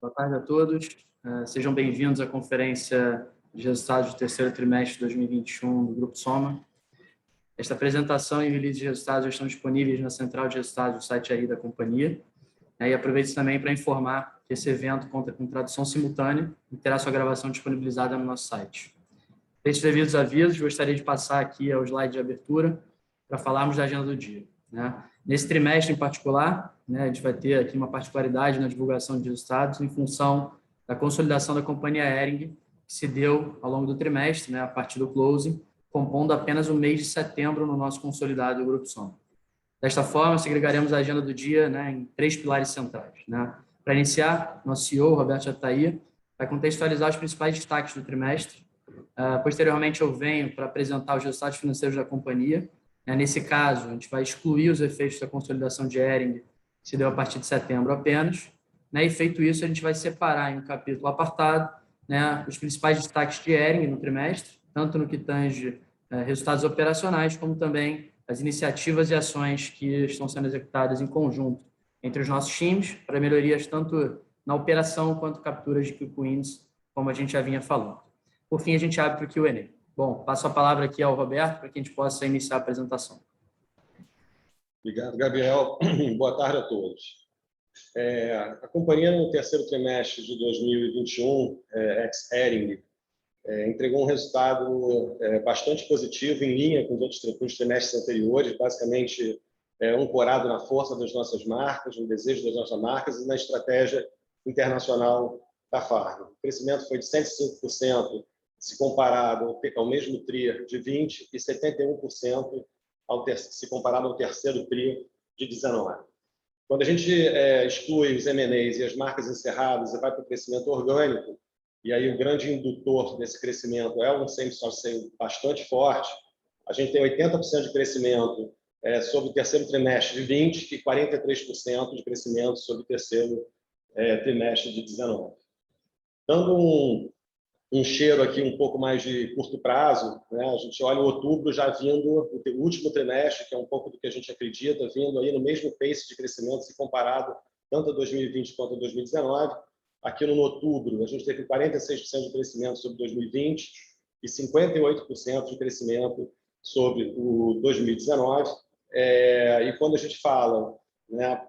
Boa tarde a todos. Sejam bem-vindos à conferência de resultados do terceiro trimestre de 2021 do Grupo Soma. Esta apresentação e release de resultados já estão disponíveis na central de resultados do site aí da companhia. E aproveito também para informar que esse evento conta com tradução simultânea e terá sua gravação disponibilizada no nosso site. Feitos devidos avisos, gostaria de passar aqui ao slide de abertura para falarmos da agenda do dia. Nesse trimestre em particular, a gente vai ter aqui uma particularidade na divulgação de resultados em função da consolidação da companhia Hering, que se deu ao longo do trimestre, a partir do closing, compondo apenas o mês de setembro no nosso consolidado do Grupo Soma. Desta forma, segregaremos a agenda do dia em 3 pilares centrais. Para iniciar, nosso CEO, Roberto Jatahy, vai contextualizar os principais destaques do trimestre. Posteriormente, eu venho para apresentar os resultados financeiros da companhia. Nesse caso, a gente vai excluir os efeitos da consolidação de Hering, que se deu a partir de setembro apenas. E feito isso, a gente vai separar em um capítulo apartado os principais destaques de Hering no trimestre, tanto no que tange resultados operacionais, como também as iniciativas e ações que estão sendo executadas em conjunto entre os nossos times, para melhorias tanto na operação quanto capturas de quick wins, como a gente já vinha falando. Por fim, a gente abre para o Q&A. Bom, passo a palavra aqui ao Roberto para que a gente possa iniciar a apresentação. Obrigado, Gabriel. Boa tarde a todos. A companhia, no terceiro trimestre de 2021, ex-Hering, entregou um resultado bastante positivo, em linha com os trimestres anteriores, basicamente ancorado na força das nossas marcas, no desejo das nossas marcas e na estratégia internacional da Farm. O crescimento foi de 105%, se comparado ao mesmo TRI de 20 e 71% se comparado ao terceiro TRI de 19. Quando a gente exclui os M&As e as marcas encerradas e vai para o crescimento orgânico, e aí o grande indutor desse crescimento é um same-store sale bastante forte, a gente tem 80% de crescimento sobre o terceiro trimestre de 20 e 43% de crescimento sobre o terceiro trimestre de 19. Dando um cheiro aqui um pouco mais de curto prazo, a gente olha o outubro já vindo, o último trimestre, que é um pouco do que a gente acredita, vindo aí no mesmo pace de crescimento se comparado tanto a 2020 quanto a 2019. Aqui no outubro, a gente teve 46% de crescimento sobre 2020 e 58% de crescimento sobre o 2019. E quando a gente fala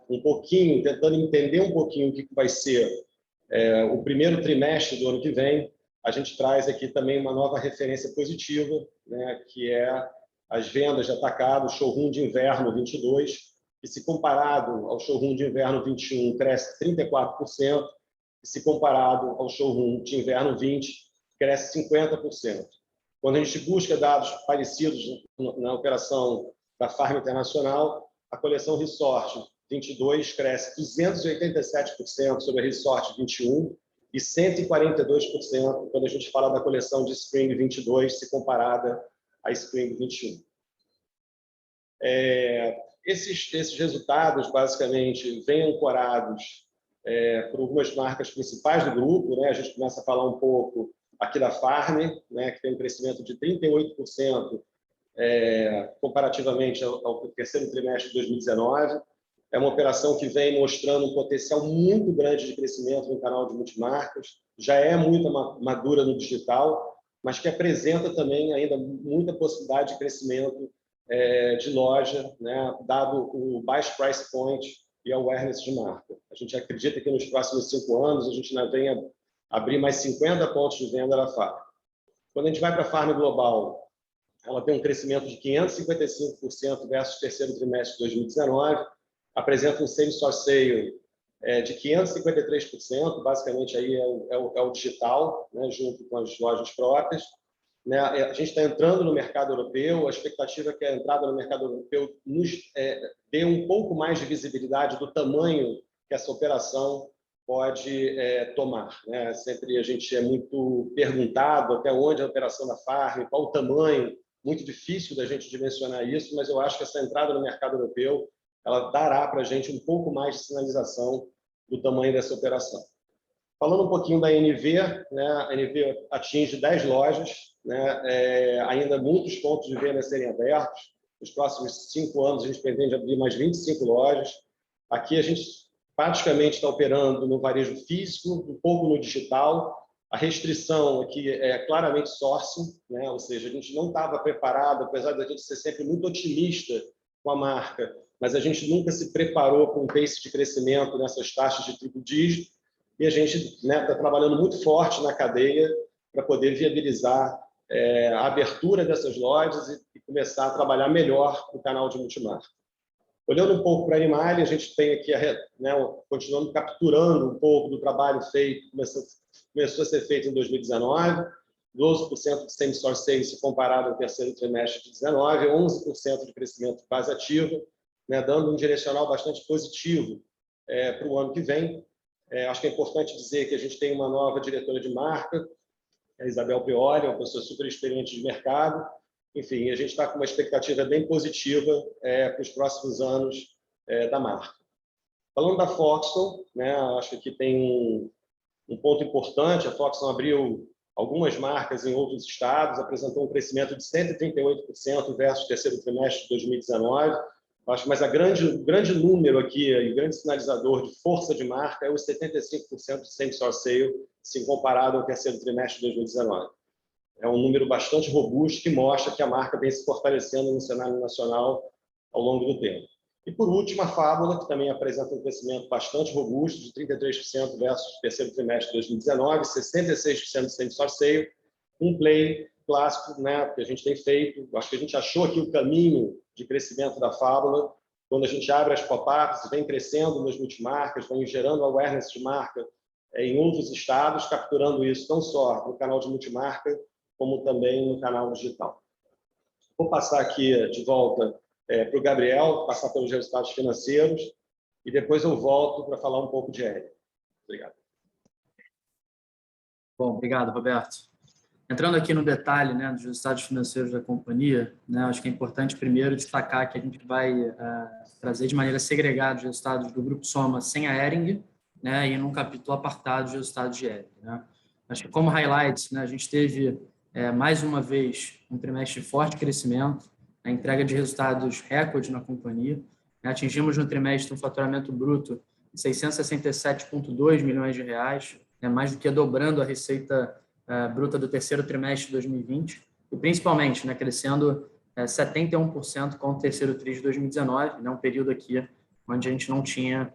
um pouquinho, tentando entender um pouquinho o que vai ser o primeiro trimestre do ano que vem, a gente traz aqui também uma nova referência positiva, que é as vendas de atacado, showroom de inverno 22, que se comparado ao showroom de inverno 21 cresce 34%, e se comparado ao showroom de inverno 20 cresce 50%. Quando a gente busca dados parecidos na operação da Farm Internacional, a coleção Resort 22 cresce 287% sobre a Resort 21, e 142% quando a gente fala da coleção de Spring 22, se comparada à Spring 21. Esses resultados, basicamente, vêm ancorados por algumas marcas principais do grupo. A gente começa a falar um pouco aqui da Farm, que tem um crescimento de 38% comparativamente ao terceiro trimestre de 2019. É uma operação que vem mostrando um potencial muito grande de crescimento no canal de multimarcas, já é muito madura no digital, mas que apresenta também ainda muita possibilidade de crescimento de loja, dado o baixo price point e a awareness de marca. A gente acredita que nos próximos 5 anos a gente ainda venha abrir mais 50 pontos de venda da Farm. Quando a gente vai para a Farm Global, ela tem um crescimento de 555% versus o terceiro trimestre de 2019, apresenta um same-store sale de 553%, basicamente aí é o digital, junto com as lojas próprias. A gente está entrando no mercado europeu, a expectativa é que a entrada no mercado europeu nos dê um pouco mais de visibilidade do tamanho que essa operação pode tomar. Sempre a gente é muito perguntado até onde a operação da Farm, qual o tamanho, muito difícil da gente dimensionar isso, mas eu acho que essa entrada no mercado europeu ela dará para a gente um pouco mais de sinalização do tamanho dessa operação. Falando um pouquinho da NV, a NV atinge 10 lojas, ainda muitos pontos de venda a serem abertos. Nos próximos 5 anos, a gente pretende abrir mais 25 lojas. Aqui a gente praticamente está operando no varejo físico, um pouco no digital. A restrição aqui é claramente sourcing, né? Ou seja, a gente não estava preparado, apesar de a gente ser sempre muito otimista com a marca, mas a gente nunca se preparou para um pace de crescimento nessas taxas de triplo dígito, e a gente está trabalhando muito forte na cadeia para poder viabilizar a abertura dessas lojas e começar a trabalhar melhor no canal de multimarca. Olhando um pouco para a Animalia, a gente tem aqui, continuando capturando um pouco do trabalho feito, começou a ser feito em 2019, 12% de same-store sales se comparado ao terceiro trimestre de 2019, 11% de crescimento base ativa, né, dando um direcional bastante positivo para o ano que vem. Acho que é importante dizer que a gente tem uma nova diretora de marca, a Isabel Pioli, uma pessoa super experiente de mercado. Enfim, a gente está com uma expectativa bem positiva para os próximos anos da marca. Falando da Foxconn, né, acho que aqui tem um ponto importante. A Foxconn abriu algumas marcas em outros estados, apresentou um crescimento de 138% versus o terceiro trimestre de 2019. Acho, mas o grande número aqui, e o grande sinalizador de força de marca é os 75% de same-store sale, se comparado ao terceiro trimestre de 2019. É um número bastante robusto que mostra que a marca vem se fortalecendo no cenário nacional ao longo do tempo. E, por último, a Fábula, que também apresenta um crescimento bastante robusto, de 33% versus o terceiro trimestre de 2019, 66% de same-store sale, um play clássico, né, que a gente tem feito. Acho que a gente achou aqui o caminho de crescimento da Fábula, quando a gente abre as pop-ups, vem crescendo nas multimarcas, vem gerando awareness de marca em outros estados, capturando isso não só no canal de multimarca, como também no canal digital. Vou passar aqui de volta para o Gabriel, passar pelos resultados financeiros, e depois eu volto para falar um pouco de Hering. Obrigado. Bom, obrigado, Roberto. Entrando aqui no detalhe, né, dos resultados financeiros da companhia, né, acho que é importante primeiro destacar que a gente vai trazer de maneira segregada os resultados do Grupo Soma sem a Hering, né, e num capítulo apartado de resultados de Hering, né. Acho que como highlights, né, a gente teve mais uma vez um trimestre de forte crescimento, a entrega de resultados recorde na companhia, né, atingimos no trimestre um faturamento bruto de 667,2 milhões de reais, né, mais do que dobrando a receita bruta do terceiro trimestre de 2020, e principalmente, né, crescendo 71% com o terceiro trimestre de 2019, né, um período aqui onde a gente não tinha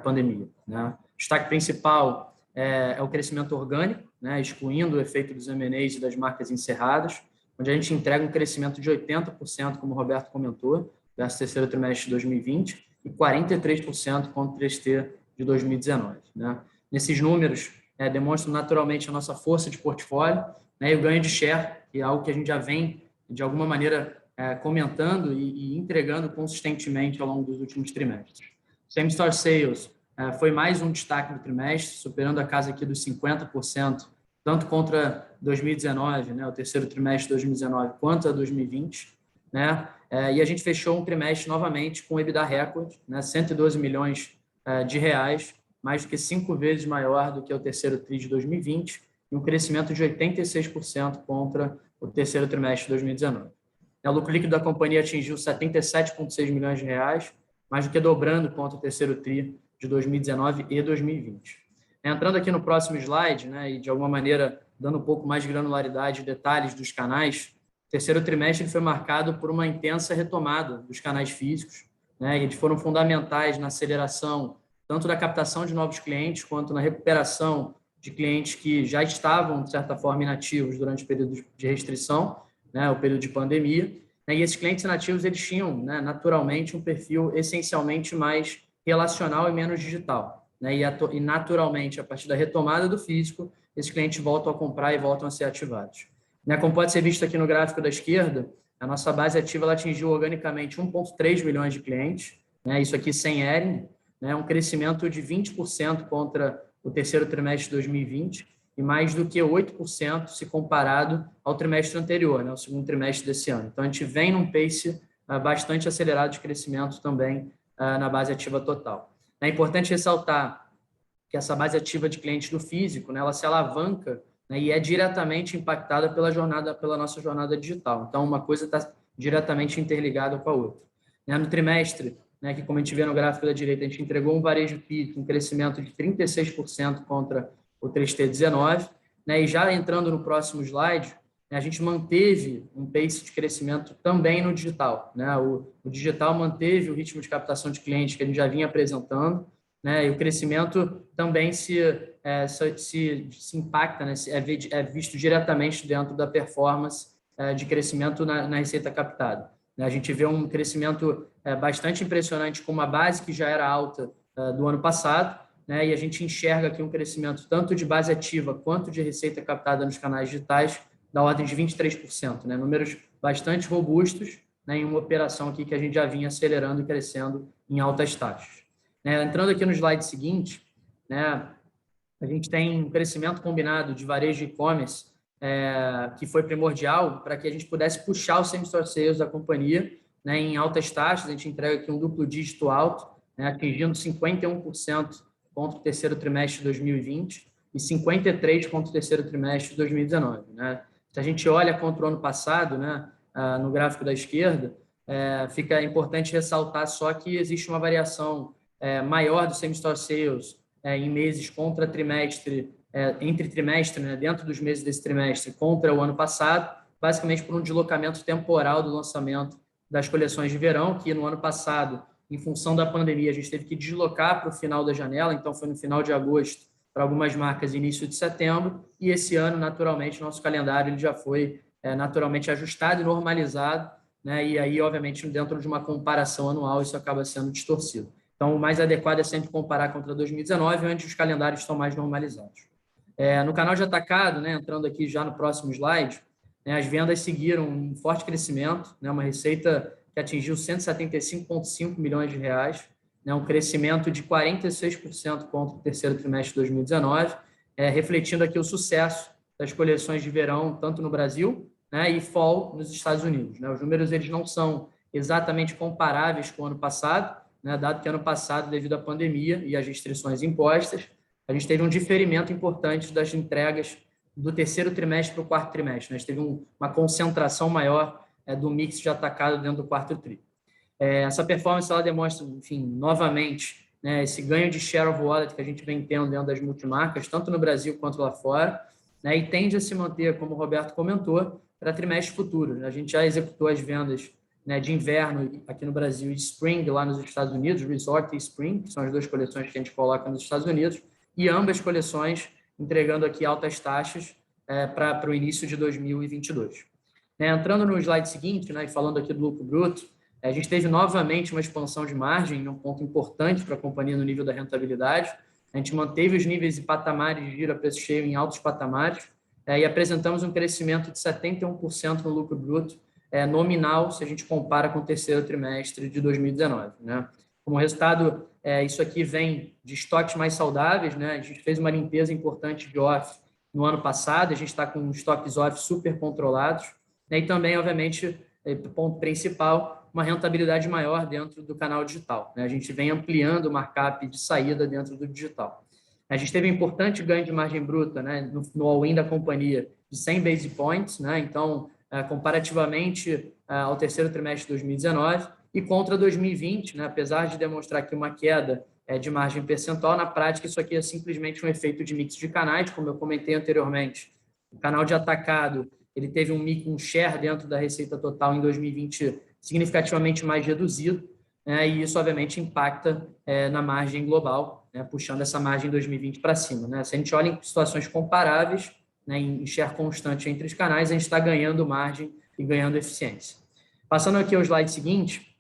pandemia, né. O destaque principal é o crescimento orgânico, né, excluindo o efeito dos M&As e das marcas encerradas, onde a gente entrega um crescimento de 80%, como o Roberto comentou, versus o terceiro trimestre de 2020, e 43% contra o terceiro de 2019. Né. Nesses números, demonstram naturalmente a nossa força de portfólio, né, e o ganho de share, que é algo que a gente já vem, de alguma maneira, comentando e entregando consistentemente ao longo dos últimos trimestres. Same-store sales foi mais um destaque do trimestre, superando a casa aqui dos 50%, tanto contra 2019, né, o terceiro trimestre de 2019, quanto a 2020. Né, e a gente fechou um trimestre novamente com EBITDA recorde, né, 112 milhões de reais, mais do que 5 vezes maior do que o terceiro trimestre de 2020, e um crescimento de 86% contra o terceiro trimestre de 2019. O lucro líquido da companhia atingiu 77,6 milhões de reais, mais do que dobrando contra o terceiro trimestre de 2019 e 2020. Entrando aqui no próximo slide, né, e de alguma maneira dando um pouco mais de granularidade e detalhes dos canais, o terceiro trimestre foi marcado por uma intensa retomada dos canais físicos, né, eles foram fundamentais na aceleração tanto da captação de novos clientes, quanto na recuperação de clientes que já estavam, de certa forma, inativos durante o período de restrição, né, o período de pandemia. E esses clientes inativos, eles tinham, né, naturalmente, um perfil essencialmente mais relacional e menos digital. Né, e, naturalmente, a partir da retomada do físico, esses clientes voltam a comprar e voltam a ser ativados. Né, como pode ser visto aqui no gráfico da esquerda, a nossa base ativa ela atingiu organicamente 1,3 milhões de clientes, né, isso aqui sem Hering, um crescimento de 20% contra o terceiro trimestre de 2020 e mais do que 8% se comparado ao trimestre anterior, né, o segundo trimestre desse ano. Então, a gente vem num pace bastante acelerado de crescimento também na base ativa total. É importante ressaltar que essa base ativa de clientes do físico, né, ela se alavanca, né, e é diretamente impactada pela nossa jornada digital. Então, uma coisa está diretamente interligada com a outra. No trimestre, né, que, como a gente vê no gráfico da direita, a gente entregou um varejo PIB com crescimento de 36% contra o 3T19, né, e já entrando no próximo slide, a gente manteve um pace de crescimento também no digital, né? O digital manteve o ritmo de captação de clientes que a gente já vinha apresentando, né? E o crescimento também se impacta, né? É visto diretamente dentro da performance de crescimento na receita captada. A gente vê um crescimento bastante impressionante com uma base que já era alta do ano passado, né? E a gente enxerga aqui um crescimento tanto de base ativa quanto de receita captada nos canais digitais da ordem de 23%, né? Números bastante robustos, né? Em uma operação aqui que a gente já vinha acelerando e crescendo em altas taxas. Né? Entrando aqui no slide seguinte, né? A gente tem um crescimento combinado de varejo e e-commerce que foi primordial para que a gente pudesse puxar o same-store sales da companhia, né? Em altas taxas. A gente entrega aqui um duplo dígito alto, né? Atingindo 51% contra o terceiro trimestre de 2020 e 53% contra o terceiro trimestre de 2019, né? Se a gente olha contra o ano passado, né, no gráfico da esquerda, fica importante ressaltar só que existe uma variação maior do same-store sales em meses contra trimestre, entre trimestre, né, dentro dos meses desse trimestre, contra o ano passado, basicamente por um deslocamento temporal do lançamento das coleções de verão, que no ano passado, em função da pandemia, a gente teve que deslocar para o final da janela, então foi no final de agosto, para algumas marcas, início de setembro, e esse ano, naturalmente, nosso calendário ele já foi naturalmente ajustado e normalizado, né? E aí, obviamente, dentro de uma comparação anual, isso acaba sendo distorcido. Então, o mais adequado é sempre comparar contra 2019, onde os calendários estão mais normalizados. No canal de atacado, né, entrando aqui já no próximo slide, né, as vendas seguiram um forte crescimento, né, uma receita que atingiu 175,5 milhões de reais, né, um crescimento de 46% contra o terceiro trimestre de 2019, refletindo aqui o sucesso das coleções de verão, tanto no Brasil, né, e fall nos Estados Unidos, né? Os números eles não são exatamente comparáveis com o ano passado, né, dado que ano passado, devido à pandemia e às restrições impostas, a gente teve um diferimento importante das entregas do terceiro trimestre para o quarto trimestre, né? A gente teve uma concentração maior do mix de atacado dentro do quarto tri. Essa performance ela demonstra, enfim, novamente, né, esse ganho de share of wallet que a gente vem tendo dentro das multimarcas, tanto no Brasil quanto lá fora, né, e tende a se manter, como o Roberto comentou, para trimestre futuro. A gente já executou as vendas, né, de inverno aqui no Brasil e Spring lá nos Estados Unidos, Resort e Spring, que são as duas coleções que a gente coloca nos Estados Unidos, e ambas coleções entregando aqui altas taxas para o início de 2022. Entrando no slide seguinte, né, e falando aqui do lucro bruto, a gente teve novamente uma expansão de margem, um ponto importante para a companhia no nível da rentabilidade. A gente manteve os níveis e patamares de giro a preço cheio em altos patamares e apresentamos um crescimento de 71% no lucro bruto nominal, se a gente compara com o terceiro trimestre de 2019. Né? Como resultado, isso aqui vem de estoques mais saudáveis, né? A gente fez uma limpeza importante de off no ano passado, a gente está com estoques off super controlados, né? E também, obviamente, ponto principal, uma rentabilidade maior dentro do canal digital, né? A gente vem ampliando o markup de saída dentro do digital. A gente teve um importante ganho de margem bruta, né, no all-in da companhia de 100 basis points, né? Então, comparativamente ao terceiro trimestre de 2019 e contra 2020, né, apesar de demonstrar aqui uma queda de margem percentual, na prática isso aqui é simplesmente um efeito de mix de canais, como eu comentei anteriormente. O canal de atacado ele teve um share dentro da receita total em 2020 significativamente mais reduzido, né, e isso obviamente impacta na margem global, né, puxando essa margem em 2020 para cima. Né? Se a gente olha em situações comparáveis, né, em share constante entre os canais, a gente está ganhando margem e ganhando eficiência. Passando aqui ao slide seguinte,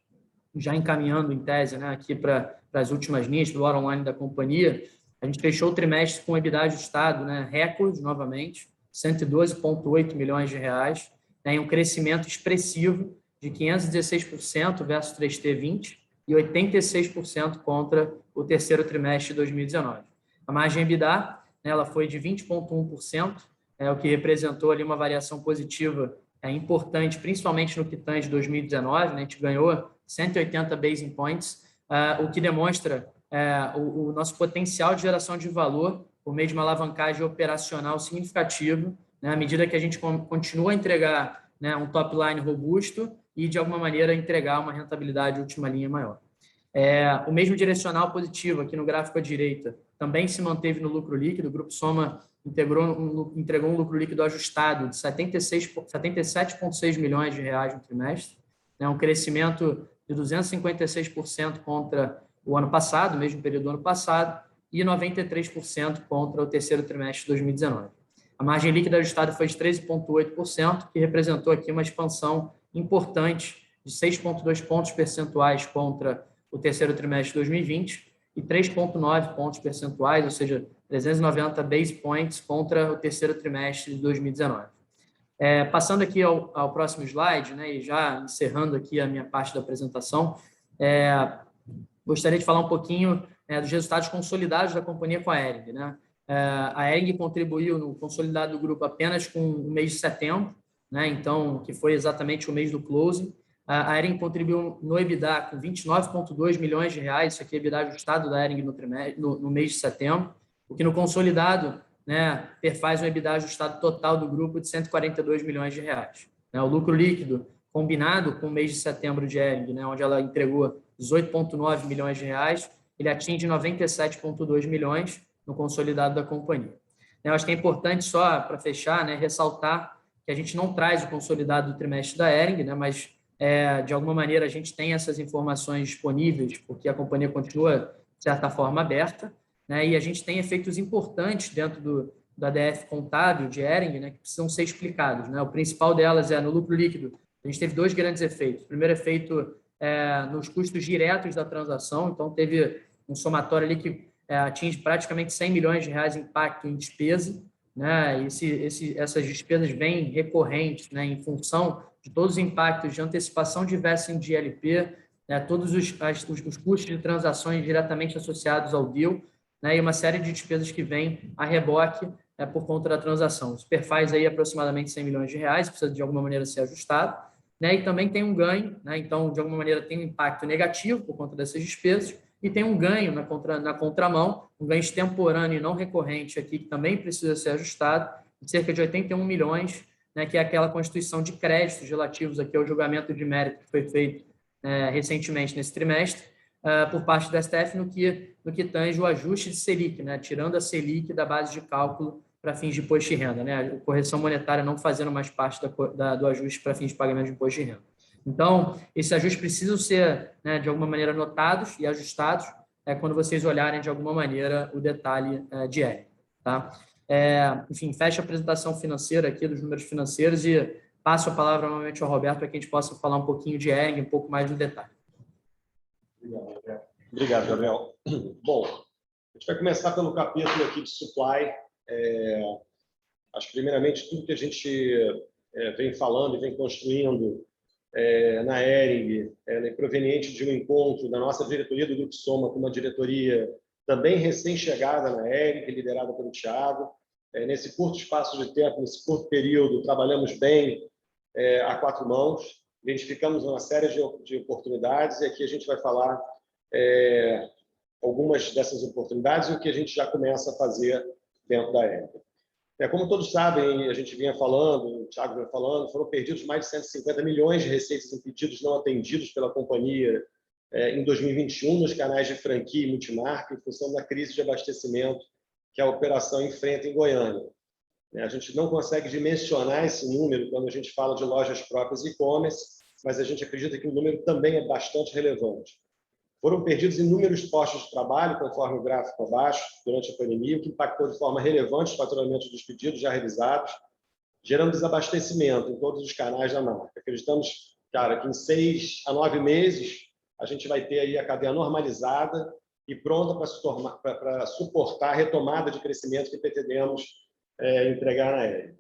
já encaminhando em tese, né, aqui para as últimas linhas do bottom line da companhia, a gente fechou o trimestre com EBITDA ajustado, né, recorde novamente, 112,8 milhões de reais, né, um crescimento expressivo de 516% versus 3T20 e 86% contra o terceiro trimestre de 2019. A margem EBITDA, né, ela foi de 20,1%, o que representou ali uma variação positiva importante, principalmente no que tange 2019, né, a gente ganhou 180 basis points, o que demonstra o nosso potencial de geração de valor por meio de uma alavancagem operacional significativa, né, à medida que a gente continua a entregar, né, um top line robusto e, de alguma maneira, entregar uma rentabilidade última linha maior. O mesmo direcional positivo aqui no gráfico à direita também se manteve no lucro líquido. O Grupo Soma entregou um lucro líquido ajustado de 77,6 milhões de reais no trimestre, né, um crescimento de 256% contra o ano passado, mesmo período do ano passado, e 93% contra o terceiro trimestre de 2019. A margem líquida ajustada foi de 13,8%, que representou aqui uma expansão importante de 6,2 pontos percentuais contra o terceiro trimestre de 2020 e 3,9 pontos percentuais, ou seja, 390 base points contra o terceiro trimestre de 2019. Passando aqui ao próximo slide, né, e já encerrando aqui a minha parte da apresentação, gostaria de falar um pouquinho dos resultados consolidados da companhia com a Hering, né? A Hering contribuiu no consolidado do grupo apenas com o mês de setembro, né? Então, que foi exatamente o mês do closing. A Hering contribuiu no EBITDA com 29,2 milhões de reais, isso aqui é EBITDA ajustado da Hering no mês de setembro, o que no consolidado, né, perfaz um EBITDA ajustado total do grupo de 142 milhões de reais. O lucro líquido, combinado com o mês de setembro de Hering, né, onde ela entregou 18,9 milhões de reais, ele atinge 97,2 milhões no consolidado da companhia. Eu acho que é importante, só para fechar, né, ressaltar que a gente não traz o consolidado do trimestre da Hering, né, mas de alguma maneira a gente tem essas informações disponíveis, porque a companhia continua, de certa forma, aberta, né, e a gente tem efeitos importantes dentro do ADF contábil de Hering, né, que precisam ser explicados, né? O principal delas no lucro líquido. A gente teve dois grandes efeitos. O primeiro efeito nos custos diretos da transação, então teve um somatório ali que atinge praticamente 100 milhões de reais de impacto em despesa, né? Essas despesas vêm recorrentes, né, em função de todos os impactos de antecipação de vesting de ILP, né, todos os custos de transações diretamente associados ao deal, né, e uma série de despesas que vêm a reboque por conta da transação. Isso perfaz aí aproximadamente 100 milhões de reais, precisa de alguma maneira ser ajustado, né, e também tem um ganho, né, então, de alguma maneira, tem um impacto negativo por conta dessas despesas, e tem um ganho na contramão, um ganho extemporâneo e não recorrente aqui, que também precisa ser ajustado, de cerca de 81 milhões, né, que é aquela constituição de créditos relativos aqui ao julgamento de mérito que foi feito recentemente nesse trimestre, por parte da STF no que tange o ajuste de Selic, né, tirando a Selic da base de cálculo para fins de imposto de renda, né, a correção monetária não fazendo mais parte do ajuste para fins de pagamento de imposto de renda. Então, esses ajustes precisam ser, né, de alguma maneira, notados e ajustados quando vocês olharem, de alguma maneira, o detalhe de Hering, tá? Enfim, fecho a apresentação financeira aqui dos números financeiros e passo a palavra novamente ao Roberto para que a gente possa falar um pouquinho de Hering, um pouco mais no detalhe. Obrigado, Gabriel. Bom, a gente vai começar pelo capítulo aqui de supply. Acho que, primeiramente, tudo que a gente vem falando e vem construindo na Hering, proveniente de um encontro da nossa diretoria do Grupo Soma com uma diretoria também recém-chegada na Hering, liderada pelo Thiago. Nesse curto espaço de tempo, nesse curto período, trabalhamos bem a quatro mãos, identificamos uma série de oportunidades e aqui a gente vai falar algumas dessas oportunidades e o que a gente já começa a fazer dentro da Hering. Como todos sabem, a gente vinha falando, o Thiago vinha falando, foram perdidos mais de 150 milhões de receitas em pedidos não atendidos pela companhia em 2021 nos canais de franquia e multimarca, em função da crise de abastecimento que a operação enfrenta em Goiânia. A gente não consegue dimensionar esse número quando a gente fala de lojas próprias e e-commerce, mas a gente acredita que o número também é bastante relevante. Foram perdidos inúmeros postos de trabalho, conforme o gráfico abaixo, durante a pandemia, o que impactou de forma relevante os faturamentos dos pedidos já realizados, gerando desabastecimento em todos os canais da marca. Acreditamos, cara, que em 6 a 9 meses a gente vai ter aí a cadeia normalizada e pronta para suportar a retomada de crescimento que pretendemos entregar na Hering.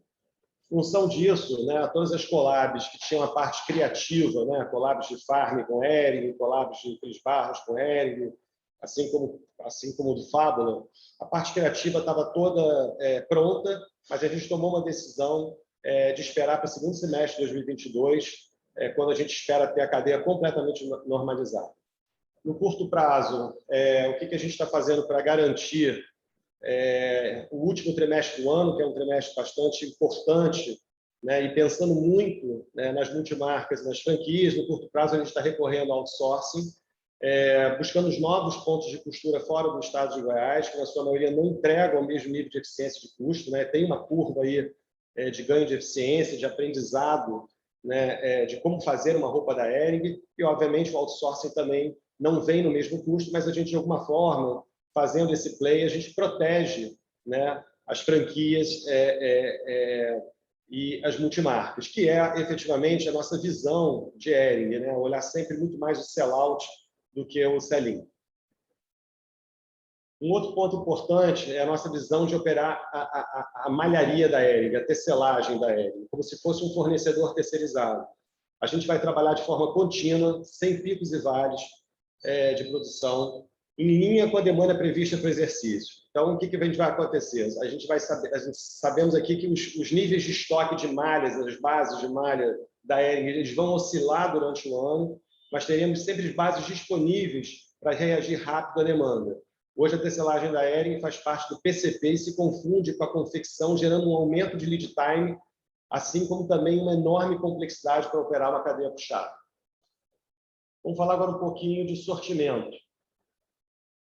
Em função disso, né, todas as collabs que tinham a parte criativa, né, collabs de Farm com Hering, collabs de Cris Barros com Hering, assim como do Fábula, a parte criativa estava toda pronta, mas a gente tomou uma decisão de esperar para o segundo semestre de 2022, quando a gente espera ter a cadeia completamente normalizada. No curto prazo, o que a gente está fazendo para garantir o último trimestre do ano, que é um trimestre bastante importante, né, e pensando muito, né, nas multimarcas e nas franquias, no curto prazo a gente está recorrendo ao outsourcing, buscando os novos pontos de costura fora do estado de Goiás, que na sua maioria não entregam o mesmo nível de eficiência de custo, né? Tem uma curva aí de ganho de eficiência, de aprendizado, né, de como fazer uma roupa da Hering, e obviamente o outsourcing também não vem no mesmo custo, mas a gente de alguma forma, fazendo esse play, a gente protege, né, as franquias e as multimarcas, que é efetivamente a nossa visão de Hering, né, olhar sempre muito mais o sell-out do que o sell-in. Um outro ponto importante é a nossa visão de operar a malharia da Hering, a tecelagem da Hering, como se fosse um fornecedor terceirizado. A gente vai trabalhar de forma contínua, sem picos e vales de produção, em linha com a demanda prevista para o exercício. Então, o que a gente vai acontecer? A gente sabemos aqui que os níveis de estoque de malhas, as bases de malha da Hering, eles vão oscilar durante o ano, mas teremos sempre as bases disponíveis para reagir rápido à demanda. Hoje, a tecelagem da Hering faz parte do PCP e se confunde com a confecção, gerando um aumento de lead time, assim como também uma enorme complexidade para operar uma cadeia puxada. Vamos falar agora um pouquinho de sortimento.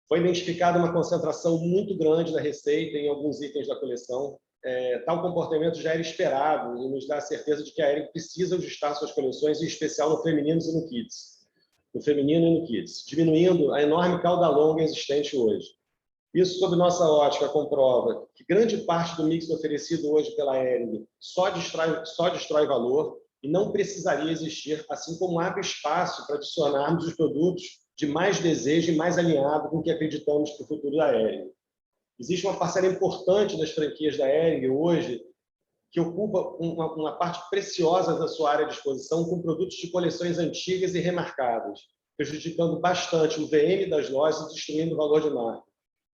Foi identificada uma concentração muito grande da receita em alguns itens da coleção. Tal comportamento já era esperado e nos dá a certeza de que a Hering precisa ajustar suas coleções, em especial no feminino e no kids. No feminino e no kids, diminuindo a enorme cauda longa existente hoje. Isso, sob nossa ótica, comprova que grande parte do mix oferecido hoje pela Hering só destrói valor e não precisaria existir, assim como abre espaço para adicionarmos os produtos de mais desejo e mais alinhado com o que acreditamos para o futuro da Hering. Existe uma parcela importante das franquias da Hering hoje que ocupa uma parte preciosa da sua área de exposição com produtos de coleções antigas e remarcadas, prejudicando bastante o VM das lojas e destruindo o valor de marca.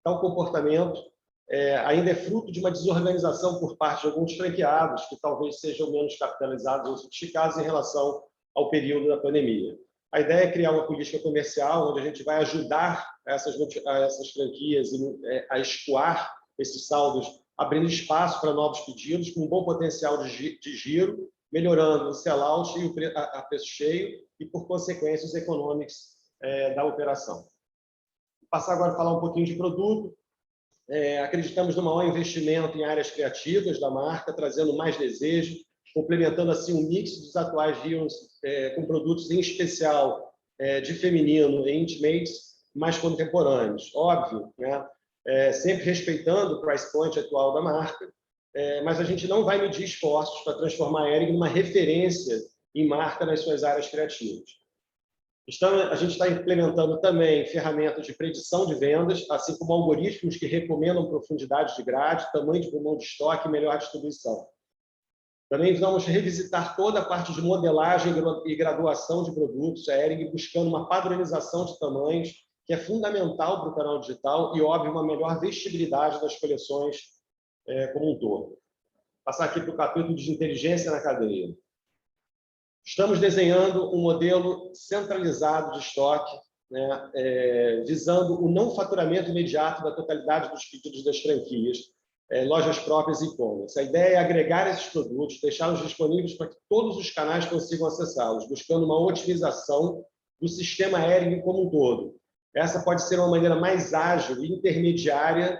Tal comportamento ainda é fruto de uma desorganização por parte de alguns franqueados, que talvez sejam menos capitalizados ou sofisticados em relação ao período da pandemia. A ideia é criar uma política comercial onde a gente vai ajudar essas franquias a escoar esses saldos, abrindo espaço para novos pedidos, com um bom potencial de giro, melhorando o sell-out e a preço cheio e, por consequência, os economics da operação. Vou passar agora a falar um pouquinho de produto. Acreditamos no maior investimento em áreas criativas da marca, trazendo mais desejo, complementando assim o mix dos atuais Heroes com produtos em especial de feminino e intimates mais contemporâneos. Óbvio, né? Sempre respeitando o price point atual da marca, mas a gente não vai medir esforços para transformar a Hering numa referência em marca nas suas áreas criativas. A gente está implementando também ferramentas de predição de vendas, assim como algoritmos que recomendam profundidade de grade, tamanho de pulmão de estoque e melhor distribuição. Também vamos revisitar toda a parte de modelagem e graduação de produtos, a Hering buscando uma padronização de tamanhos, que é fundamental para o canal digital e, óbvio, uma melhor vestibilidade das coleções como um todo. Vou passar aqui para o capítulo de inteligência na cadeia. Estamos desenhando um modelo centralizado de estoque, né, visando o não faturamento imediato da totalidade dos pedidos das franquias, lojas próprias e e-commerce. A ideia é agregar esses produtos, deixá-los disponíveis para que todos os canais consigam acessá-los, buscando uma otimização do sistema Hering como um todo. Essa pode ser uma maneira mais ágil e intermediária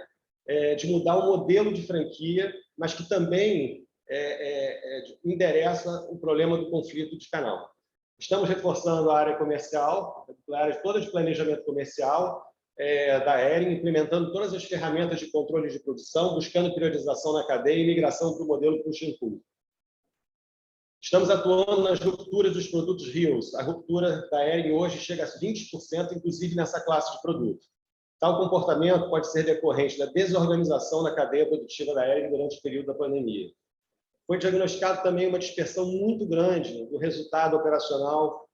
de mudar o modelo de franquia, mas que também endereça o problema do conflito de canal. Estamos reforçando a área comercial, a área toda de planejamento comercial da Hering, implementando todas as ferramentas de controle de produção, buscando priorização na cadeia e migração para o modelo push and pull. Estamos atuando nas rupturas dos produtos Heroes. A ruptura da Hering hoje chega a 20%, inclusive nessa classe de produto. Tal comportamento pode ser decorrente da desorganização da cadeia produtiva da Hering durante o período da pandemia. Foi diagnosticado também uma dispersão muito grande do resultado operacional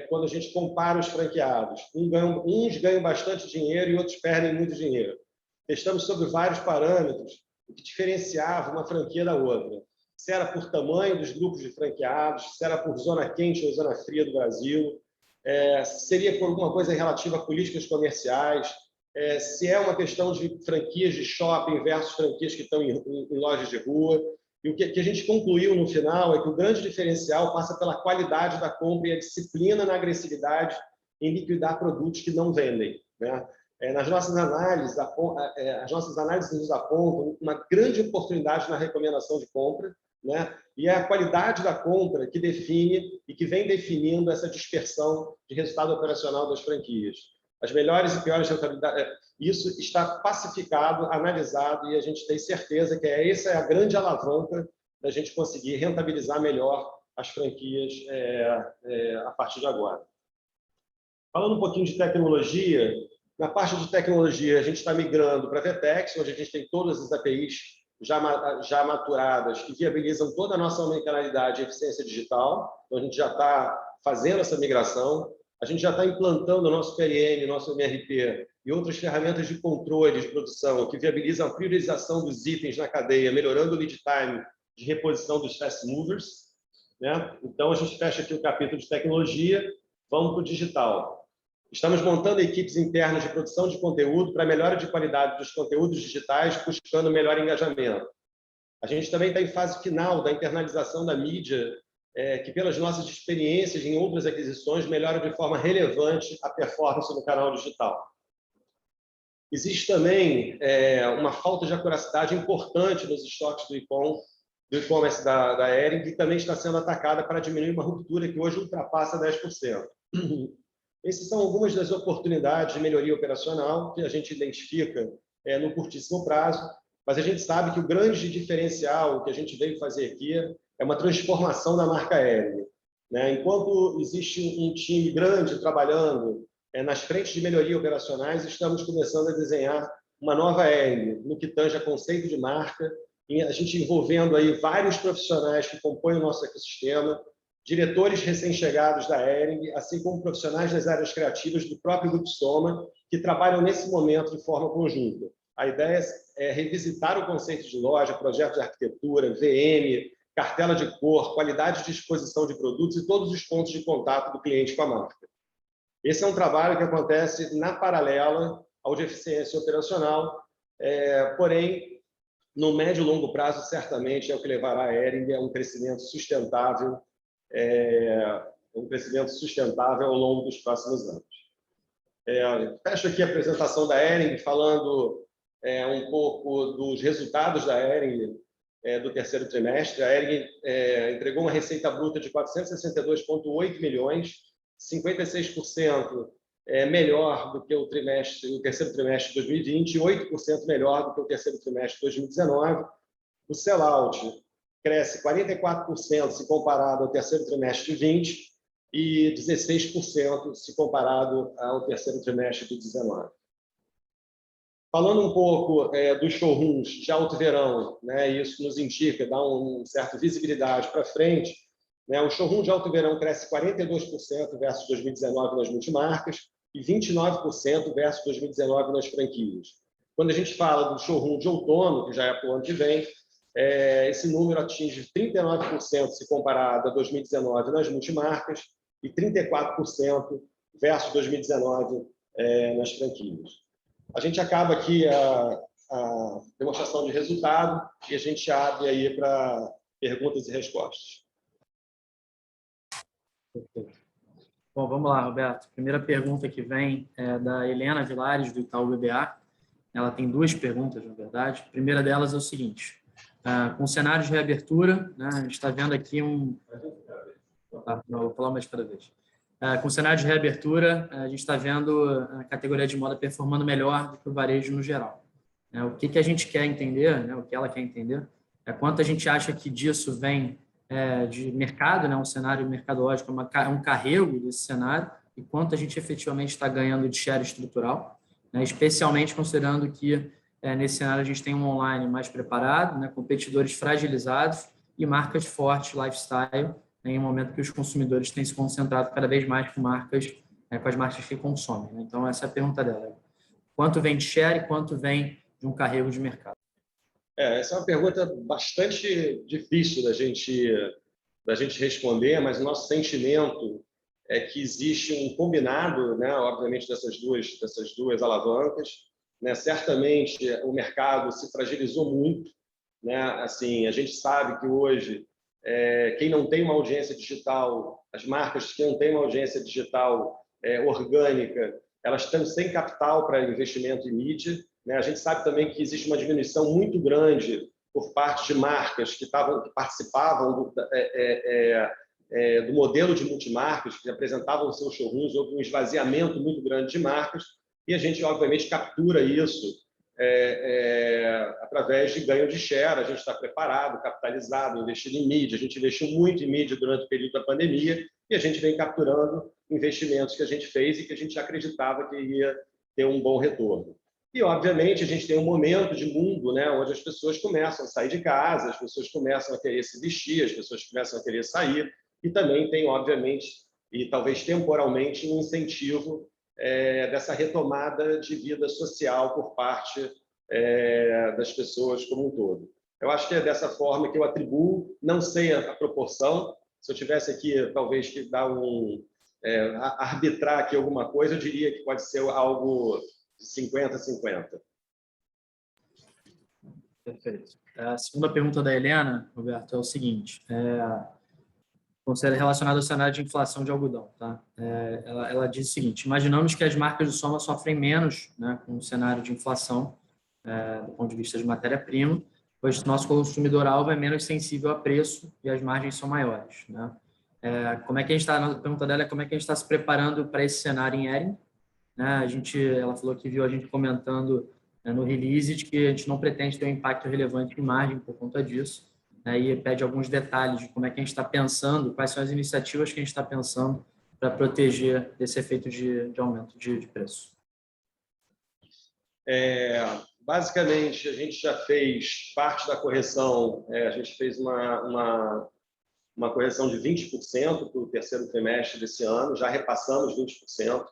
quando a gente compara os franqueados. Uns ganham bastante dinheiro e outros perdem muito dinheiro. Testamos sobre vários parâmetros o que diferenciava uma franquia da outra. Se era por tamanho dos grupos de franqueados, se era por zona quente ou zona fria do Brasil, seria por alguma coisa relativa a políticas comerciais, se é uma questão de franquias de shopping versus franquias que estão em lojas de rua. E o que a gente concluiu no final é que o grande diferencial passa pela qualidade da compra e a disciplina na agressividade em liquidar produtos que não vendem, né? Nas nossas análises, as nossas análises nos apontam uma grande oportunidade na recomendação de compra, né? E é a qualidade da compra que define e que vem definindo essa dispersão de resultado operacional das franquias. As melhores e piores rentabilidades, isso está pacificado, analisado, e a gente tem certeza que essa é a grande alavanca da gente conseguir rentabilizar melhor as franquias a partir de agora. Falando um pouquinho de tecnologia, na parte de tecnologia, a gente está migrando para a VTEX, onde a gente tem todas as APIs já maturadas, que viabilizam toda a nossa omnicanalidade e eficiência digital. Então, a gente já está fazendo essa migração. A gente já está implantando o nosso PLM, nosso MRP e outras ferramentas de controle de produção que viabilizam a priorização dos itens na cadeia, melhorando o lead time de reposição dos fast movers, né? Então, a gente fecha aqui o capítulo de tecnologia, vamos para o digital. Estamos montando equipes internas de produção de conteúdo para melhora de qualidade dos conteúdos digitais, buscando melhor engajamento. A gente também está em fase final da internalização da mídia, que pelas nossas experiências em outras aquisições, melhora de forma relevante a performance do canal digital. Existe também uma falta de acuracidade importante nos estoques do e-commerce da Hering, que também está sendo atacada para diminuir uma ruptura que hoje ultrapassa 10%. Essas são algumas das oportunidades de melhoria operacional que a gente identifica no curtíssimo prazo, mas a gente sabe que o grande diferencial que a gente veio fazer aqui é uma transformação da marca Hering, né? Enquanto existe um time grande trabalhando nas frentes de melhoria operacionais, estamos começando a desenhar uma nova Hering, no que tange a conceito de marca, e a gente envolvendo aí vários profissionais que compõem o nosso ecossistema, diretores recém-chegados da Hering, assim como profissionais das áreas criativas do próprio Grupo Soma, que trabalham nesse momento de forma conjunta. A ideia é revisitar o conceito de loja, projeto de arquitetura, VM, cartela de cor, qualidade de exposição de produtos e todos os pontos de contato do cliente com a marca. Esse é um trabalho que acontece na paralela ao de eficiência operacional, porém, no médio e longo prazo, certamente é o que levará a Hering a um crescimento sustentável ao longo dos próximos anos. Fecho aqui a apresentação da Hering, falando um pouco dos resultados da Hering do terceiro trimestre. A Hering entregou uma receita bruta de 462,8 milhões, 56% melhor do que o terceiro trimestre de 2020 e 8% melhor do que o terceiro trimestre de 2019. O sell-out cresce 44% se comparado ao terceiro trimestre de 20 e 16% se comparado ao terceiro trimestre de 19. Falando um pouco dos showrooms de alto verão, né, isso nos indica, dá uma certa visibilidade para frente, né, o showroom de alto verão cresce 42% versus 2019 nas multimarcas e 29% versus 2019 nas franquias. Quando a gente fala do showroom de outono, que já é para o ano que vem, esse número atinge 39% se comparado a 2019 nas multimarcas e 34% versus 2019 nas franquias. A gente acaba aqui a demonstração de resultado e a gente abre aí para perguntas e respostas. Perfeito. Bom, vamos lá, Roberto. Primeira pergunta que vem é da Helena Vilares, do Itaú BBA. Ela tem duas perguntas, na verdade. A primeira delas é o seguinte: com o cenário de reabertura, né, a gente está vendo aqui não, vou falar mais cada vez. Com o cenário de reabertura, a gente está vendo a categoria de moda performando melhor do que o varejo no geral. O que a gente quer entender, né, o que ela quer entender, é quanto a gente acha que disso vem de mercado, né, um cenário mercadológico, um carrego desse cenário, e quanto a gente efetivamente está ganhando de share estrutural, né, especialmente considerando que nesse cenário a gente tem um online mais preparado, né, competidores fragilizados e marcas fortes, lifestyle, em um momento que os consumidores têm se concentrado cada vez mais com as marcas que consomem, né? Então, essa é a pergunta dela. Quanto vem de share e quanto vem de um carrego de mercado? Essa é uma pergunta bastante difícil da gente responder, mas o nosso sentimento é que existe um combinado, né, obviamente, dessas duas alavancas, né? Certamente, o mercado se fragilizou muito, né? Assim, a gente sabe que hoje quem não tem uma audiência digital, as marcas que não têm uma audiência digital orgânica, elas estão sem capital para investimento em mídia, né? A gente sabe também que existe uma diminuição muito grande por parte de marcas que participavam do modelo de multimarcas, que apresentavam seus showrooms. Houve um esvaziamento muito grande de marcas, e a gente, obviamente, captura isso através de ganho de share. A gente está preparado, capitalizado, investido em mídia. A gente investiu muito em mídia durante o período da pandemia, e a gente vem capturando investimentos que a gente fez e que a gente acreditava que ia ter um bom retorno. E, obviamente, a gente tem um momento de mundo, né, onde as pessoas começam a sair de casa, as pessoas começam a querer se vestir, as pessoas começam a querer sair, e também tem, obviamente, e talvez temporalmente, um incentivo dessa retomada de vida social por parte das pessoas como um todo. Eu acho que é dessa forma que eu atribuo, não sei a proporção. Se eu tivesse aqui, talvez, que dar arbitrar aqui alguma coisa, eu diria que pode ser algo de 50-50. Perfeito. A segunda pergunta da Helena, Roberto, é o seguinte: relacionado ao cenário de inflação de algodão. Tá? Ela diz o seguinte: imaginamos que as marcas do Soma sofrem menos, né, com o cenário de inflação, do ponto de vista de matéria-prima, pois nosso consumidor-alvo é menos sensível a preço e as margens são maiores. Né? Como é que a gente está? A pergunta dela é como é que a gente está se preparando para esse cenário em Hering. Né? Ela falou que viu a gente comentando no release de que a gente não pretende ter um impacto relevante em margem por conta disso. E pede alguns detalhes de como é que a gente está pensando, quais são as iniciativas que a gente está pensando para proteger desse efeito de aumento de preço. Basicamente, a gente já fez parte da correção, a gente fez uma correção de 20% para o terceiro trimestre desse ano, já repassamos 20%.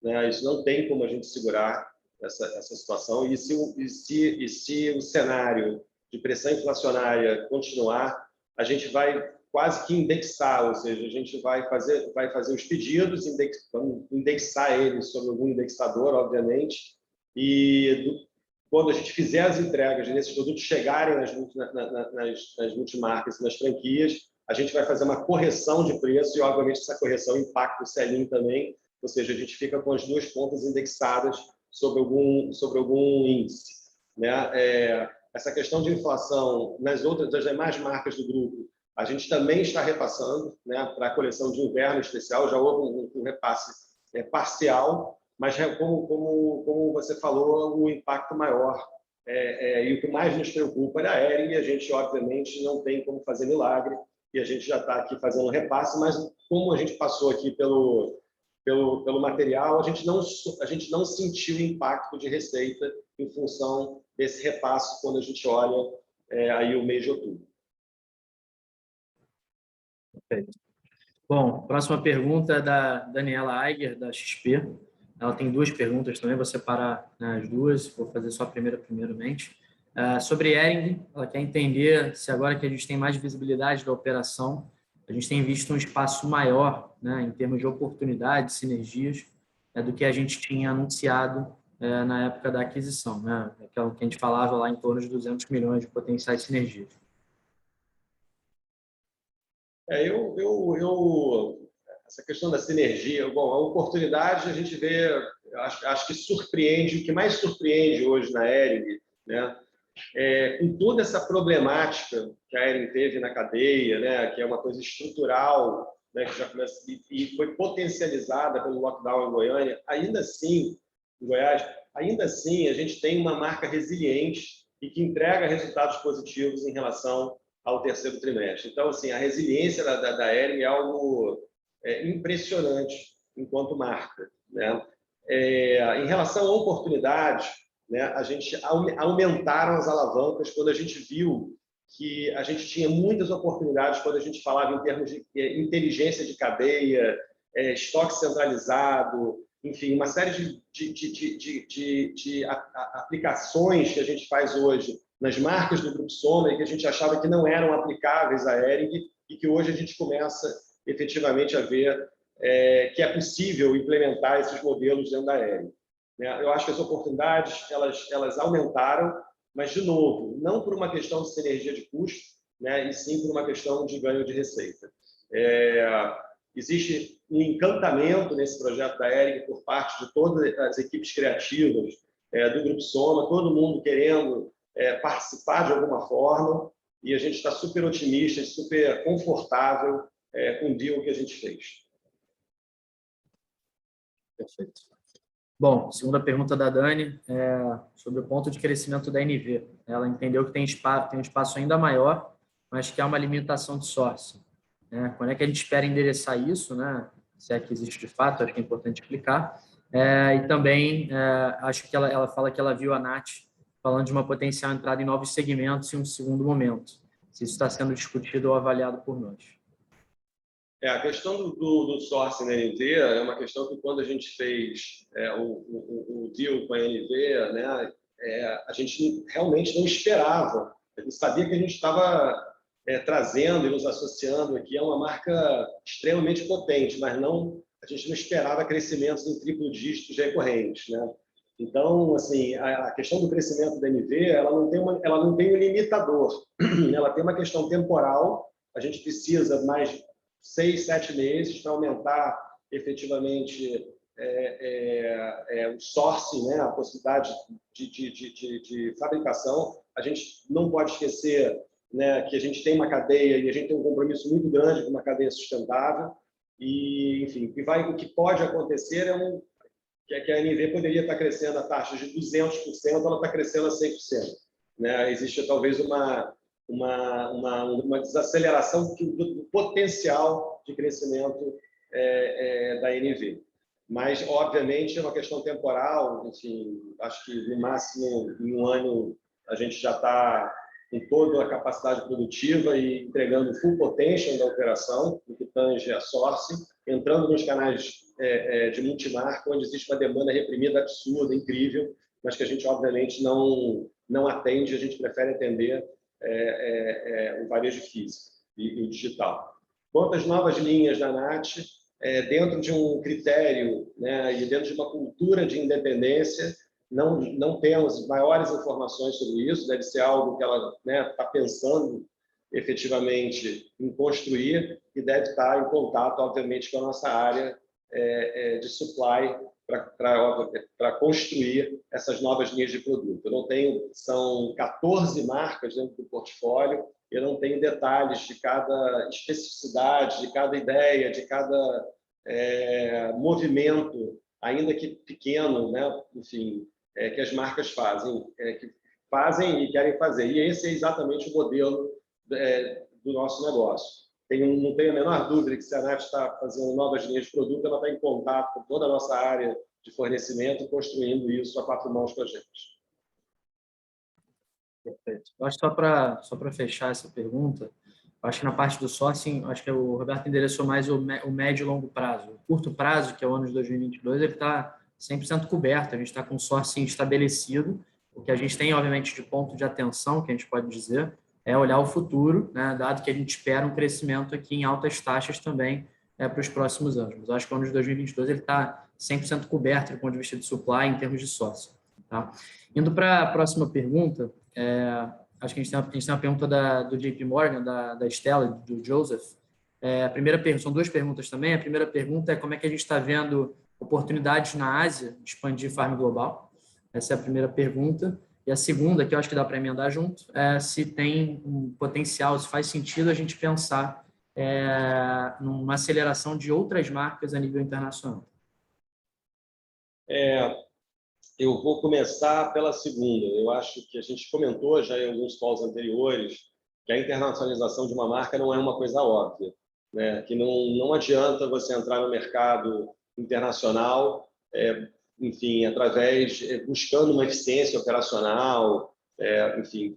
Né? Isso não tem como a gente segurar essa situação. E se o cenário de pressão inflacionária continuar, a gente vai quase que indexar, ou seja, a gente vai fazer os pedidos, vamos indexar eles sobre algum indexador, obviamente, e quando a gente fizer as entregas nesses produtos chegarem nas multimarcas, nas franquias, a gente vai fazer uma correção de preço e, obviamente, essa correção impacta o sell-in também, ou seja, a gente fica com as duas pontas indexadas sobre algum índice. Né? Essa questão de inflação das demais marcas do grupo, a gente também está repassando, né, para a coleção de inverno especial. Já houve um repasse parcial, mas, como você falou, o impacto maior e o que mais nos preocupa é a Hering, e a gente, obviamente, não tem como fazer milagre, e a gente já está aqui fazendo um repasse, mas como a gente passou aqui pelo material, a gente não sentiu o impacto de receita em função desse repasse quando a gente olha aí o mês de outubro. Perfeito. Bom, próxima pergunta é da Daniela Eiger, da XP. Ela tem duas perguntas também, vou separar, né, as duas, vou fazer só a primeira primeiramente. Sobre Hering, ela quer entender se agora que a gente tem mais visibilidade da operação, a gente tem visto um espaço maior, né, em termos de oportunidades, sinergias, do que a gente tinha anunciado na época da aquisição, né, aquilo que a gente falava lá em torno de 200 milhões de potenciais sinergias. Essa questão da sinergia, bom, a oportunidade a gente vê, acho que surpreende, o que mais surpreende hoje na Hering, né, com toda essa problemática que a Hering teve na cadeia, né, que é uma coisa estrutural, né, que já começa e foi potencializada pelo lockdown em Goiânia, ainda assim, em Goiás, ainda assim a gente tem uma marca resiliente e que entrega resultados positivos em relação ao terceiro trimestre. Então, assim, a resiliência da Hering é algo impressionante enquanto marca, né? Em relação à oportunidade, né, a gente aumentaram as alavancas quando a gente viu que a gente tinha muitas oportunidades quando a gente falava em termos de inteligência de cadeia, estoque centralizado, enfim, uma série de aplicações que a gente faz hoje nas marcas do Grupo Soma e que a gente achava que não eram aplicáveis à Hering e que hoje a gente começa efetivamente a ver que é possível implementar esses modelos dentro da Hering. Eu acho que as oportunidades elas aumentaram, mas, de novo, não por uma questão de sinergia de custo, né, e sim por uma questão de ganho de receita. existe um encantamento nesse projeto da Hering por parte de todas as equipes criativas do Grupo Soma, todo mundo querendo participar de alguma forma, e a gente está super otimista, super confortável com o deal que a gente fez. Perfeito. Bom, segunda pergunta da Dani sobre o ponto de crescimento da NV. Ela entendeu que tem um espaço ainda maior, mas que há uma limitação de sourcing. Quando é que a gente espera endereçar isso, né? Se é que existe de fato, acho que é importante explicar. E também acho que ela fala que ela viu a Nath falando de uma potencial entrada em novos segmentos em um segundo momento. Se isso está sendo discutido ou avaliado por nós. A questão do sourcing na NV é uma questão que, quando a gente fez o deal com a NV, né, a gente realmente não esperava. A gente sabia que a gente estava trazendo e nos associando aqui a uma marca extremamente potente, mas a gente não esperava crescimentos em triplo dígitos recorrentes, né? Então, assim, a questão do crescimento da NV, ela não tem um limitador. Ela tem uma questão temporal. A gente precisa mais 6, 7 meses para aumentar efetivamente o sourcing, né, a possibilidade de fabricação. A gente não pode esquecer, né, que a gente tem uma cadeia e a gente tem um compromisso muito grande com uma cadeia sustentável. E, enfim, o que pode acontecer que a NV poderia estar crescendo a taxa de 200%, ela está crescendo a 100%. Né? Existe talvez uma desaceleração do potencial de crescimento da NV. Mas, obviamente, é uma questão temporal. Enfim, acho que, no máximo, em um ano, a gente já está com toda a capacidade produtiva e entregando full potential da operação, no que tange a sourcing, entrando nos canais de multimarca, onde existe uma demanda reprimida absurda, incrível, mas que a gente, obviamente, não atende, a gente prefere atender o varejo físico e o digital. Quanto às novas linhas da Nath, dentro de um critério, né, e dentro de uma cultura de independência, não temos maiores informações sobre isso, deve ser algo que ela está pensando efetivamente em construir e deve estar em contato, obviamente, com a nossa área de supply para construir essas novas linhas de produto. São 14 marcas dentro do portfólio, eu não tenho detalhes de cada especificidade, de cada ideia, de cada movimento, ainda que pequeno, né? Enfim, que as marcas fazem e querem fazer. E esse é exatamente o modelo do nosso negócio. Não tenho a menor dúvida que, se a Nath está fazendo novas linhas de produto, ela está em contato com toda a nossa área de fornecimento, construindo isso a 4 mãos com a gente. Perfeito. Eu acho que só para fechar essa pergunta, acho que na parte do sourcing, acho que o Roberto endereçou mais o médio e longo prazo. O curto prazo, que é o ano de 2022, ele está 100% coberto, a gente está com o sourcing estabelecido. O que a gente tem, obviamente, de ponto de atenção, que a gente pode dizer, é olhar o futuro, né, dado que a gente espera um crescimento aqui em altas taxas também para os próximos anos. Mas eu acho que o ano de 2022 ele está 100% coberto do ponto de vista de supply em termos de sourcing. Tá? Indo para a próxima pergunta, acho que a gente tem uma pergunta do JP Morgan, da Estela, do Joseph. São 2 perguntas também. A primeira pergunta é como é que a gente está vendo oportunidades na Ásia de expandir Farm Global. Essa é a primeira pergunta. E a segunda, que eu acho que dá para emendar junto, é se tem um potencial, se faz sentido a gente pensar numa aceleração de outras marcas a nível internacional. Eu vou começar pela segunda. Eu acho que a gente comentou já em alguns calls anteriores que a internacionalização de uma marca não é uma coisa óbvia, né? Que não adianta você entrar no mercado internacional, enfim, buscando uma eficiência operacional, enfim,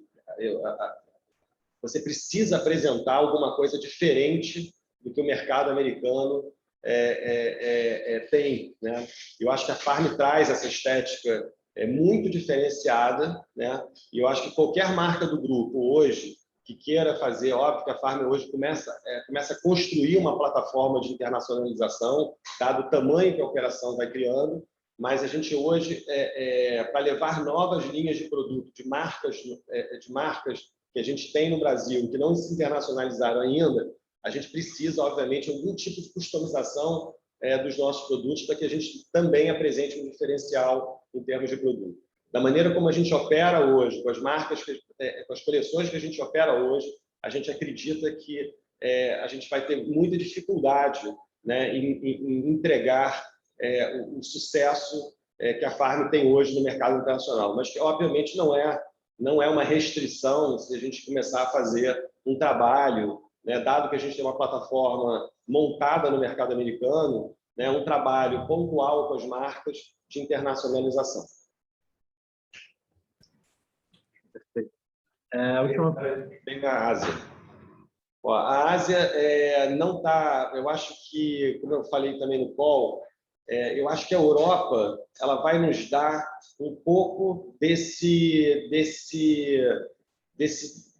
você precisa apresentar alguma coisa diferente do que o mercado americano tem, né? Eu acho que a Farm traz essa estética muito diferenciada, né? E eu acho que qualquer marca do grupo hoje que queira fazer, óbvio que a Farm hoje começa a construir uma plataforma de internacionalização, dado o tamanho que a operação vai criando, mas a gente hoje, para levar novas linhas de produto, de marcas que a gente tem no Brasil, que não se internacionalizaram ainda, a gente precisa, obviamente, de algum tipo de customização dos nossos produtos para que a gente também apresente um diferencial em termos de produto. Da maneira como a gente opera hoje, com as marcas, com as coleções que a gente opera hoje, a gente acredita que a gente vai ter muita dificuldade, né, em entregar o sucesso que a Farm tem hoje no mercado internacional, mas que, obviamente, não é uma restrição se a gente começar a fazer um trabalho, né, dado que a gente tem uma plataforma montada no mercado americano, né, um trabalho pontual com as marcas de internacionalização. A última... Tem a Ásia. A Ásia não está... Eu acho que, como eu falei também no call, eu acho que a Europa ela vai nos dar um pouco desse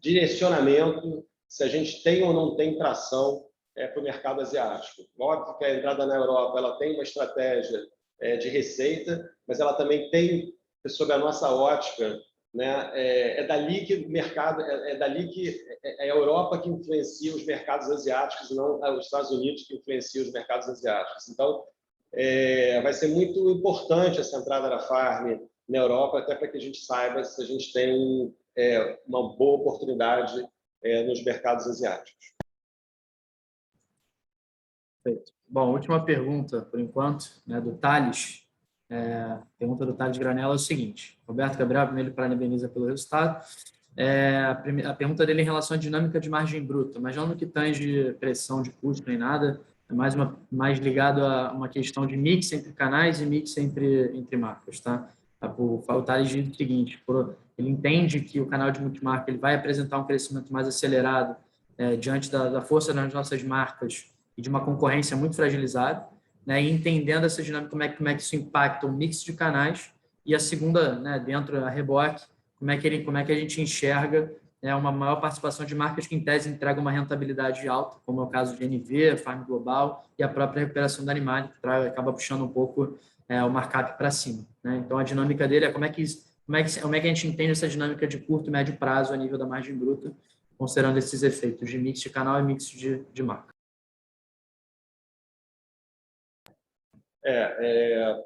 direcionamento, se a gente tem ou não tem tração para o mercado asiático. Óbvio que a entrada na Europa ela tem uma estratégia de receita, mas ela também tem, sob a nossa ótica, né, é dali que o mercado, é dali que é a Europa que influencia os mercados asiáticos e não os Estados Unidos que influenciam os mercados asiáticos. Então, vai ser muito importante essa entrada da Farm na Europa, até para que a gente saiba se a gente tem uma boa oportunidade nos mercados asiáticos. Perfeito. Bom, última pergunta, por enquanto, né, do Thales. A pergunta do Thales Granella é o seguinte. Roberto Gabriel, primeiro, ele parabeniza pelo resultado. A pergunta dele é em relação à dinâmica de margem bruta, mas não no que tange pressão de custo nem nada, é mais ligado a uma questão de mix entre canais e mix entre marcas. Tá? O Thales diz o seguinte, ele entende que o canal de multimarca ele vai apresentar um crescimento mais acelerado diante da força das nossas marcas e de uma concorrência muito fragilizada, né, e entendendo essa dinâmica, como é que isso impacta o mix de canais, e a segunda, né, dentro da reboque, como é que a gente enxerga uma maior participação de marcas que, em tese, entregam uma rentabilidade alta, como é o caso de NV, Farm Global e a própria recuperação da Animale, que acaba puxando um pouco o markup para cima. Né? Então, a dinâmica dele é como é que a gente entende essa dinâmica de curto e médio prazo a nível da margem bruta, considerando esses efeitos de mix de canal e mix de marca.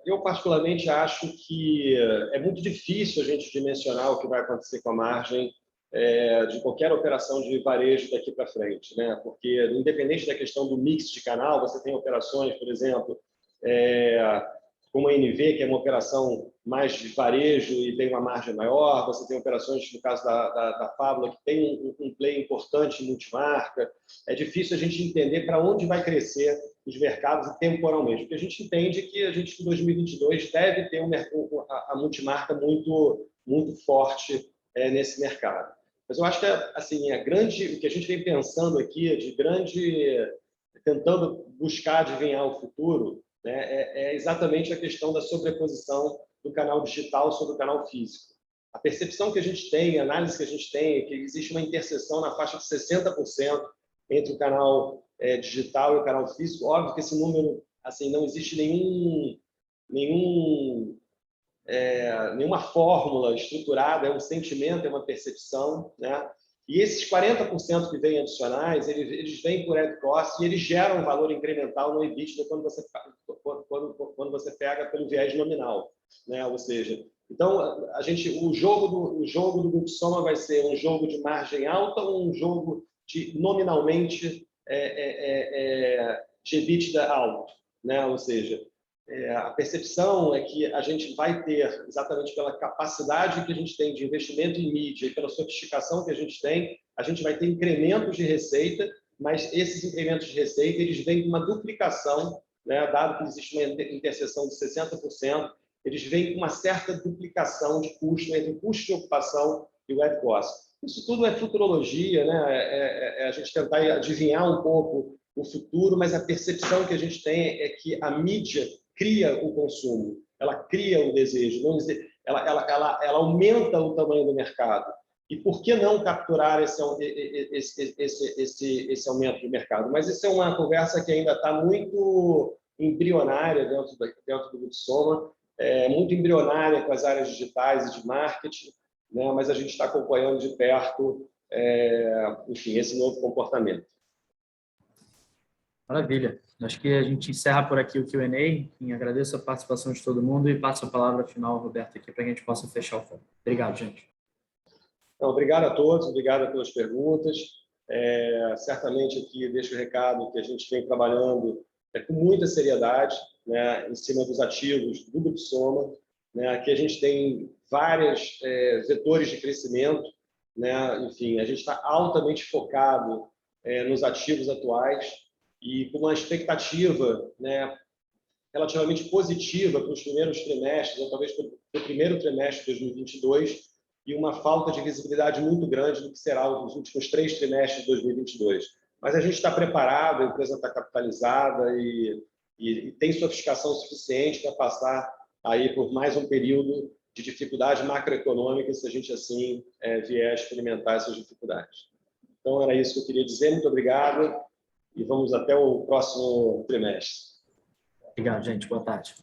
Eu particularmente acho que é muito difícil a gente dimensionar o que vai acontecer com a margem de qualquer operação de varejo daqui para frente, né? Porque, independente da questão do mix de canal, você tem operações, por exemplo, como a NV, que é uma operação mais de varejo e tem uma margem maior, você tem operações, no caso da Fábula, que tem um play importante em multimarca. É difícil a gente entender para onde vai crescer os mercados temporalmente, porque a gente entende que a gente, em 2022, deve ter a multimarca muito, muito forte nesse mercado. Mas eu acho que assim, o que a gente vem pensando aqui, tentando buscar adivinhar o futuro, né, é exatamente a questão da sobreposição do canal digital sobre o canal físico. A percepção que a gente tem, a análise que a gente tem, é que existe uma interseção na faixa de 60% entre o canal digital e o canal físico. Óbvio que esse número, assim, não existe nenhuma fórmula estruturada, é um sentimento, é uma percepção, né? E esses 40% que vêm adicionais, eles vêm por ad cost e eles geram um valor incremental no EBITDA quando você pega pelo viés nominal, né? Ou seja, então o jogo do Grupo Soma vai ser um jogo de margem alta ou um jogo de nominalmente de EBITDA alto, né? Ou seja, a percepção é que a gente vai ter, exatamente pela capacidade que a gente tem de investimento em mídia e pela sofisticação que a gente vai ter incrementos de receita, mas esses incrementos de receita eles vêm com uma duplicação, né? Dado que existe uma interseção de 60%, eles vêm com uma certa duplicação de custo entre o custo de ocupação e o ad cost. Isso tudo é futurologia, né? A gente tentar adivinhar um pouco o futuro, mas a percepção que a gente tem é que a mídia cria o consumo, ela cria o desejo, ela aumenta o tamanho do mercado. E por que não capturar esse aumento do mercado? Mas isso é uma conversa que ainda está muito embrionária dentro do Grupo Soma, muito embrionária com as áreas digitais e de marketing, né? Mas a gente está acompanhando de perto, enfim, esse novo comportamento. Maravilha. Acho que a gente encerra por aqui o Q&A. Enfim, agradeço a participação de todo mundo e passo a palavra final, Roberto, aqui para que a gente possa fechar o fórum. Obrigado, gente. Então, obrigado a todos, obrigado pelas perguntas. Certamente aqui deixo o recado que a gente vem trabalhando com muita seriedade, né, em cima dos ativos do Grupo Soma, né. Aqui a gente tem vários vetores de crescimento, né. Enfim, a gente está altamente focado nos ativos atuais e com uma expectativa, né, relativamente positiva para os primeiros trimestres, ou talvez para o primeiro trimestre de 2022, e uma falta de visibilidade muito grande do que será os últimos 3 trimestres de 2022. Mas a gente está preparado, a empresa está capitalizada e tem sofisticação suficiente para passar aí por mais um período de dificuldade macroeconômica, se a gente assim vier a experimentar essas dificuldades. Então, era isso que eu queria dizer. Muito obrigado e vamos até o próximo trimestre. Obrigado, gente. Boa tarde.